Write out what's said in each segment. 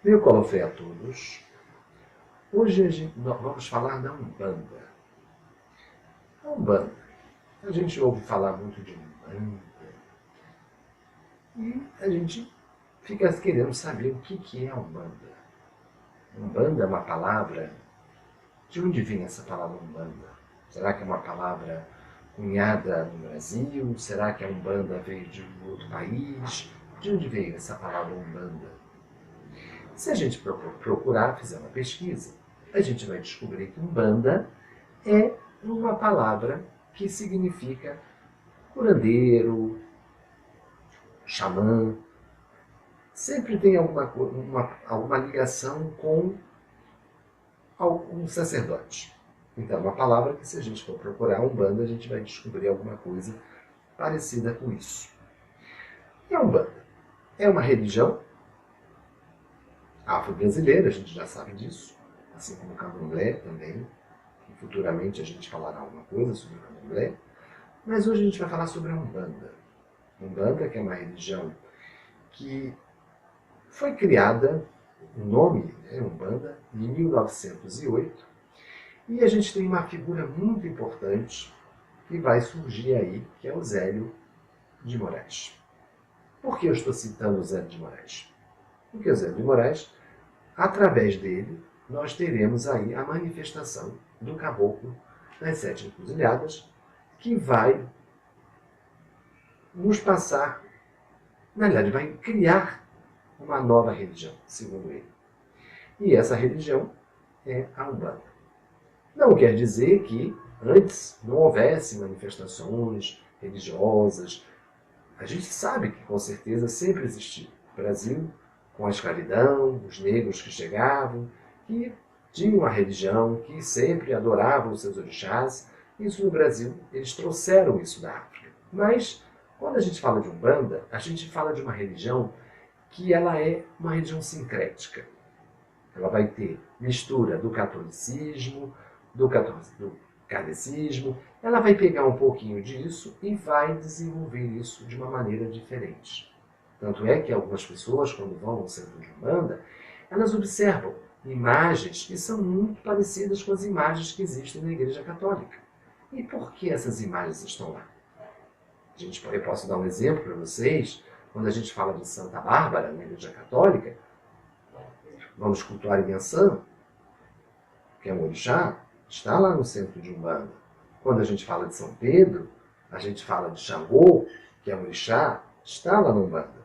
Meu Colofé a todos. Hoje nós vamos falar da Umbanda. A Umbanda. A gente ouve falar muito de Umbanda e a gente fica querendo saber o que é a Umbanda. Umbanda é uma palavra. De onde vem essa palavra Umbanda? Será que é uma palavra cunhada no Brasil? Será que a Umbanda veio de um outro país? De onde veio essa palavra Umbanda? Se a gente procurar, fizer uma pesquisa, a gente vai descobrir que Umbanda é uma palavra que significa curandeiro, xamã. Sempre tem alguma ligação com algum sacerdote. Então, é uma palavra que, se a gente for procurar Umbanda, a gente vai descobrir alguma coisa parecida com isso. E a Umbanda é uma religião afro-brasileira, a gente já sabe disso, assim como o candomblé também, que futuramente a gente falará alguma coisa sobre o candomblé, mas hoje a gente vai falar sobre a Umbanda. Umbanda, que é uma religião que foi criada, o nome é Umbanda, em 1908, e a gente tem uma figura muito importante que vai surgir aí, que é o Zélio de Moraes. Por que eu estou citando o Zélio de Moraes? Porque o Zélio de Moraes, através dele, nós teremos aí a manifestação do caboclo das sete encruzilhadas, que vai nos passar, na verdade, vai criar uma nova religião, segundo ele. E essa religião é a Umbanda. Não quer dizer que antes não houvesse manifestações religiosas. A gente sabe que com certeza sempre existiu. O Brasil, com a escravidão, os negros que chegavam, que tinham uma religião, que sempre adoravam os seus orixás. Isso no Brasil, eles trouxeram isso da África. Mas, quando a gente fala de Umbanda, a gente fala de uma religião que ela é uma religião sincrética. Ela vai ter mistura do catolicismo, do kardecismo. Ela vai pegar um pouquinho disso e vai desenvolver isso de uma maneira diferente. Tanto é que algumas pessoas, quando vão ao centro de Umbanda, elas observam imagens que são muito parecidas com as imagens que existem na Igreja Católica. E por que essas imagens estão lá? Eu posso dar um exemplo para vocês. Quando a gente fala de Santa Bárbara, na Igreja Católica, vamos cultuar Inhansã, que é um orixá, está lá no centro de Umbanda. Quando a gente fala de São Pedro, a gente fala de Xangô, que é um orixá, está lá no Umbanda.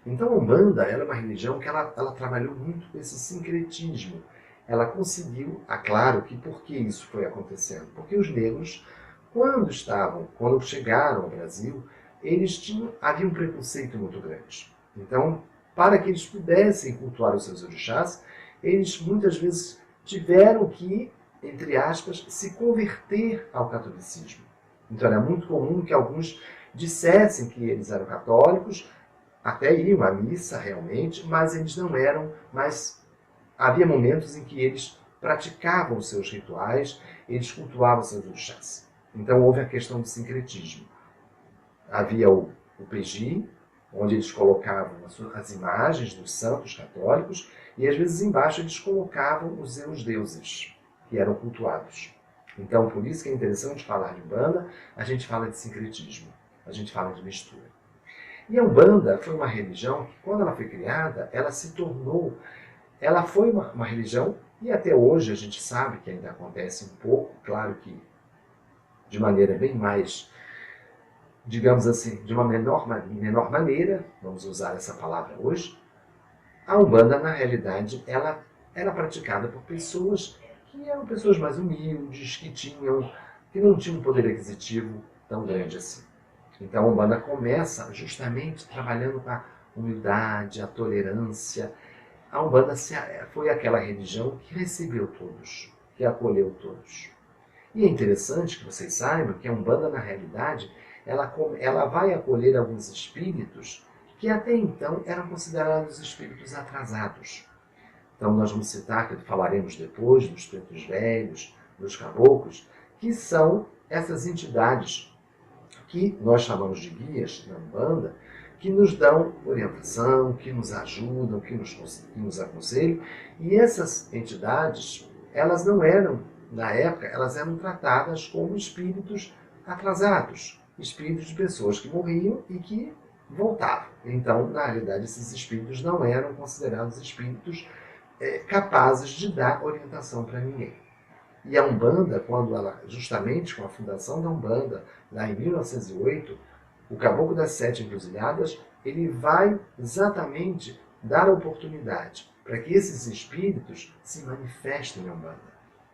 Então a Umbanda é uma religião que ela trabalhou muito com esse sincretismo. Ela conseguiu, claro que por que isso foi acontecendo? Porque os negros, quando chegaram ao Brasil, havia um preconceito muito grande. Então, para que eles pudessem cultuar os seus orixás, eles muitas vezes tiveram que, entre aspas, se converter ao catolicismo. Então era muito comum que alguns dissessem que eles eram católicos, até iam à missa realmente, mas eles não eram, mas havia momentos em que eles praticavam os seus rituais, eles cultuavam seus orixás. Então houve a questão do sincretismo. Havia o PG, onde eles colocavam as imagens dos santos católicos, e às vezes embaixo eles colocavam os seus deuses, que eram cultuados. Então, por isso que é interessante falar de Umbanda, a gente fala de sincretismo, a gente fala de mistura. E a Umbanda foi uma religião que, quando ela foi criada, ela foi uma religião, e até hoje a gente sabe que ainda acontece um pouco, claro que de maneira bem mais, digamos assim, de uma menor maneira, vamos usar essa palavra hoje. A Umbanda, na realidade, ela era praticada por pessoas que eram pessoas mais humildes, que não tinham um poder aquisitivo tão grande assim. Então a Umbanda começa justamente trabalhando com a humildade, a tolerância. A Umbanda foi aquela religião que recebeu todos, que acolheu todos. E é interessante que vocês saibam que a Umbanda, na realidade, ela vai acolher alguns espíritos que até então eram considerados espíritos atrasados. Então nós vamos citar, que falaremos depois, dos pretos velhos, dos caboclos, que são essas entidades que nós chamamos de guias na Umbanda, que nos dão orientação, que nos ajudam, que nos aconselham. E essas entidades, elas não eram, na época, elas eram tratadas como espíritos atrasados, espíritos de pessoas que morriam e que voltavam. Então, na realidade, esses espíritos não eram considerados espíritos capazes de dar orientação para ninguém. E a Umbanda, quando ela, justamente com a fundação da Umbanda, lá em 1908, o Caboclo das Sete Encruzilhadas, ele vai exatamente dar a oportunidade para que esses espíritos se manifestem na Umbanda.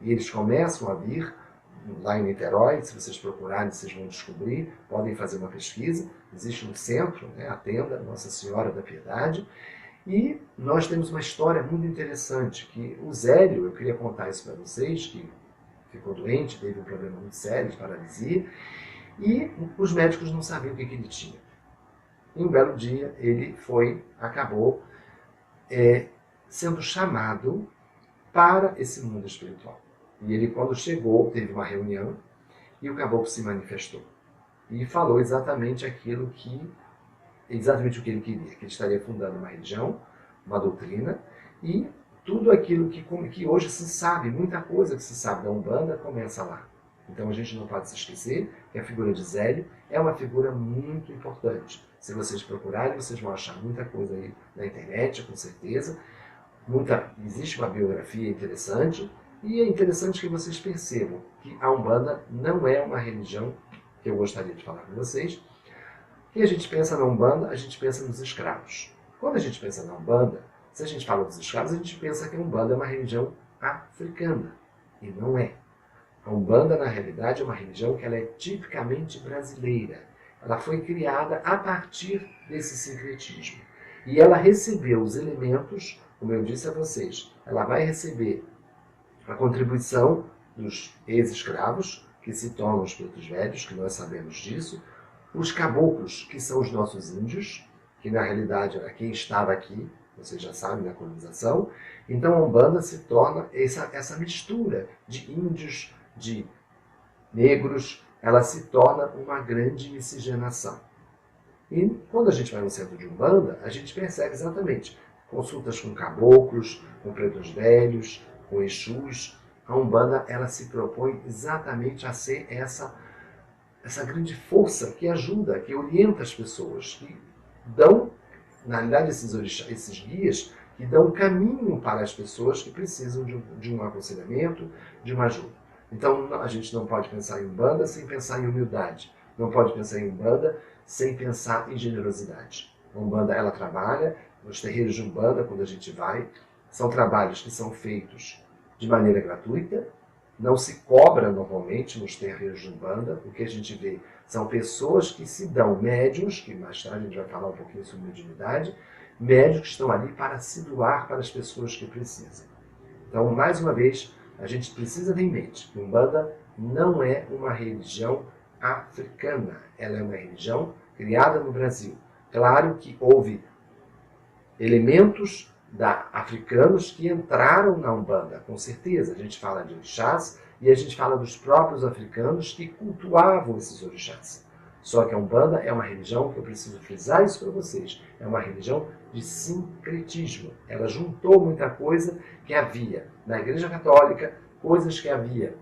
E eles começam a vir lá em Niterói, se vocês procurarem, vocês vão descobrir, podem fazer uma pesquisa, existe um centro, a tenda Nossa Senhora da Piedade, e nós temos uma história muito interessante, que o Zélio, eu queria contar isso para vocês, que ficou doente, teve um problema muito sério de paralisia, e os médicos não sabiam o que ele tinha. E um belo dia ele acabou sendo chamado para esse mundo espiritual. E ele, quando chegou, teve uma reunião e o caboclo se manifestou. E falou exatamente o que ele queria, que ele estaria fundando uma religião, uma doutrina, e tudo aquilo que hoje se sabe, muita coisa que se sabe da Umbanda começa lá. Então a gente não pode se esquecer que a figura de Zélio é uma figura muito importante. Se vocês procurarem, vocês vão achar muita coisa aí na internet, com certeza. Existe uma biografia interessante, e é interessante que vocês percebam que a Umbanda não é uma religião que eu gostaria de falar com vocês. E a gente pensa na Umbanda, a gente pensa nos escravos. Quando a gente pensa na Umbanda, se a gente fala dos escravos, a gente pensa que a Umbanda é uma religião africana. E não é. A Umbanda, na realidade, é uma religião que ela é tipicamente brasileira. Ela foi criada a partir desse sincretismo. E ela recebeu os elementos, como eu disse a vocês, ela vai receber a contribuição dos ex-escravos, que se tornam os pretos velhos, que nós sabemos disso, os caboclos, que são os nossos índios, que na realidade era quem estava aqui, vocês já sabem, na colonização. Então a Umbanda se torna essa mistura de índios, de negros, ela se torna uma grande miscigenação. E quando a gente vai no centro de Umbanda, a gente percebe exatamente consultas com caboclos, com pretos velhos, com exus. A Umbanda, ela se propõe exatamente a ser essa grande força que ajuda, que orienta as pessoas, que dão, na realidade, esses guias, que dão caminho para as pessoas que precisam de um aconselhamento, de uma ajuda. Então, a gente não pode pensar em Umbanda sem pensar em humildade. Não pode pensar em Umbanda sem pensar em generosidade. A Umbanda, ela trabalha, nos terreiros de Umbanda, quando a gente vai, são trabalhos que são feitos de maneira gratuita, não se cobra normalmente nos terreiros de Umbanda. O que a gente vê são pessoas que se dão, médiuns, que mais tarde a gente vai falar um pouquinho sobre mediunidade, médiuns que estão ali para se doar para as pessoas que precisam. Então, mais uma vez, a gente precisa ter em mente que Umbanda não é uma religião africana, ela é uma religião criada no Brasil. Claro que houve elementos africanos que entraram na Umbanda, com certeza. A gente fala de orixás e a gente fala dos próprios africanos que cultuavam esses orixás. Só que a Umbanda é uma religião, que eu preciso frisar isso para vocês, é uma religião de sincretismo. Ela juntou muita coisa que havia na Igreja Católica, coisas que havia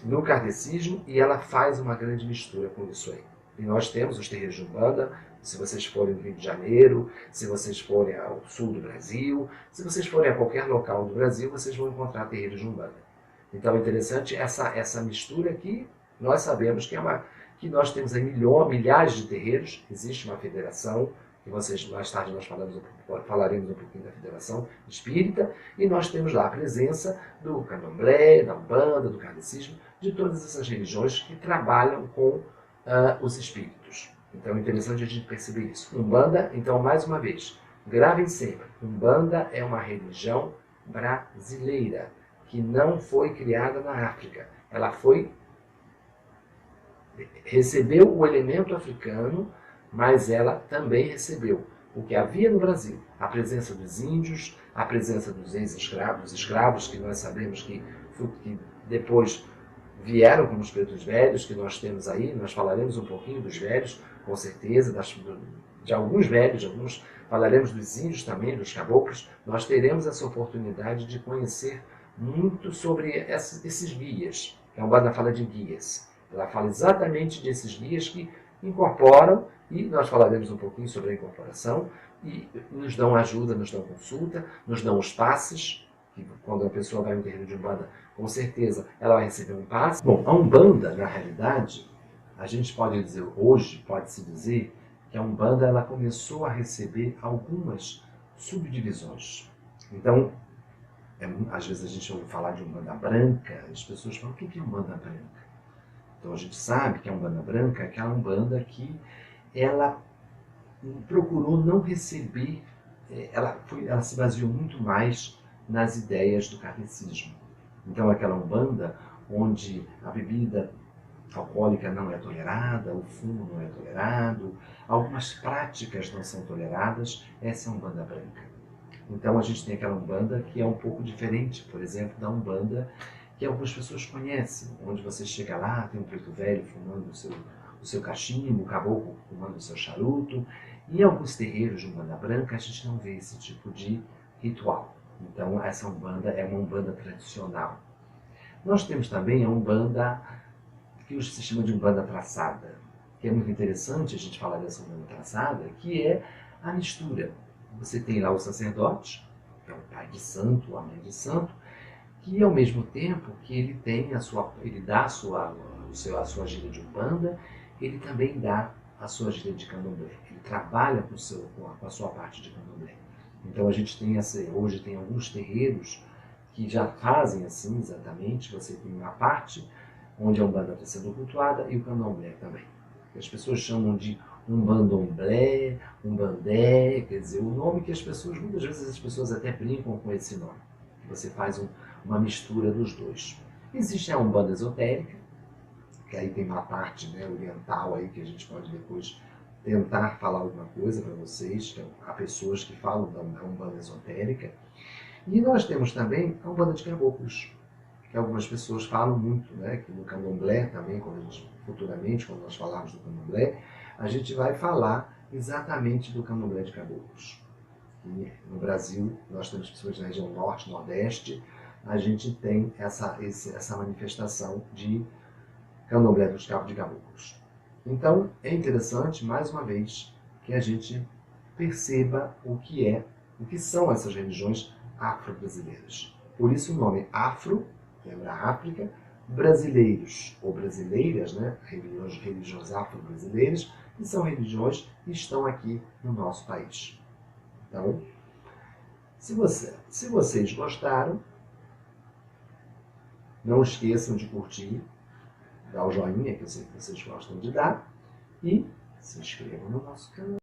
no kardecismo, e ela faz uma grande mistura com isso aí. E nós temos os terreiros de Umbanda. Se vocês forem no Rio de Janeiro, se vocês forem ao sul do Brasil, se vocês forem a qualquer local do Brasil, vocês vão encontrar terreiros de Umbanda. Então é interessante essa mistura que nós sabemos que nós temos aí milhares de terreiros. Existe uma federação, que mais tarde nós falaremos um pouquinho da Federação Espírita, e nós temos lá a presença do Candomblé, da Umbanda, do kardecismo, de todas essas religiões que trabalham com os espíritos. Então é interessante a gente perceber isso. Umbanda, então, mais uma vez, gravem sempre, Umbanda é uma religião brasileira, que não foi criada na África. Ela recebeu o elemento africano, mas ela também recebeu o que havia no Brasil, a presença dos índios, a presença dos ex-escravos, escravos que nós sabemos que depois vieram como os pretos velhos, que nós temos aí. Nós falaremos um pouquinho dos velhos, com certeza, de alguns velhos, falaremos dos índios também, dos caboclos. Nós teremos essa oportunidade de conhecer muito sobre esses guias. A Umbanda fala de guias. Ela fala exatamente desses guias que incorporam, e nós falaremos um pouquinho sobre a incorporação, e nos dão ajuda, nos dão consulta, nos dão os passes, que quando a pessoa vai no terreiro de Umbanda, com certeza ela vai receber um passe. Bom, a Umbanda, na realidade, a gente pode dizer, hoje pode-se dizer, que a Umbanda ela começou a receber algumas subdivisões. Então, às vezes a gente ouve falar de Umbanda branca, as pessoas falam, o que é Umbanda branca? Então a gente sabe que a Umbanda branca é aquela Umbanda que ela procurou não receber, ela se baseou muito mais nas ideias do kardecismo. Então aquela Umbanda onde a bebida alcoólica não é tolerada, o fumo não é tolerado, algumas práticas não são toleradas, essa é a Umbanda branca. Então a gente tem aquela Umbanda que é um pouco diferente, por exemplo, da Umbanda que algumas pessoas conhecem, onde você chega lá, tem um preto velho fumando o seu cachimbo, o caboclo fumando o seu charuto. Em alguns terreiros de Umbanda branca a gente não vê esse tipo de ritual. Então essa Umbanda é uma Umbanda tradicional. Nós temos também a Umbanda que hoje se chama de Umbanda traçada, que é muito interessante a gente falar dessa Umbanda traçada, que é a mistura. Você tem lá o sacerdote, que é o pai de santo, a mãe de santo, que ao mesmo tempo que ele tem ele dá a sua gira de Umbanda, ele também dá a sua gira de Candomblé. Ele trabalha com a sua parte de Candomblé. Então a gente tem hoje tem alguns terreiros que já fazem assim exatamente, você tem uma parte onde a Umbanda está sendo cultuada e o Candomblé também. As pessoas chamam de Umbandomblé, Umbandé, quer dizer, o nome que muitas vezes as pessoas até brincam com esse nome. Você faz uma mistura dos dois. Existe a Umbanda esotérica, que aí tem uma parte, né, oriental aí que a gente pode depois tentar falar alguma coisa para vocês, que há pessoas que falam da Umbanda esotérica. E nós temos também a Umbanda de caboclos, que algumas pessoas falam muito, né, que no Candomblé também, futuramente, quando nós falarmos do Candomblé, a gente vai falar exatamente do Candomblé de caboclos. E no Brasil, nós temos pessoas na região norte, nordeste, a gente tem essa manifestação de Candomblé dos caboclos. Então, é interessante, mais uma vez, que a gente perceba o que são essas religiões afro-brasileiras. Por isso o nome afro, lembra África, brasileiros ou brasileiras, né? religiões afro-brasileiras, que são religiões que estão aqui no nosso país. Então, se vocês gostaram, não esqueçam de curtir, dar o joinha, que eu sei que vocês gostam de dar, e se inscrevam no nosso canal.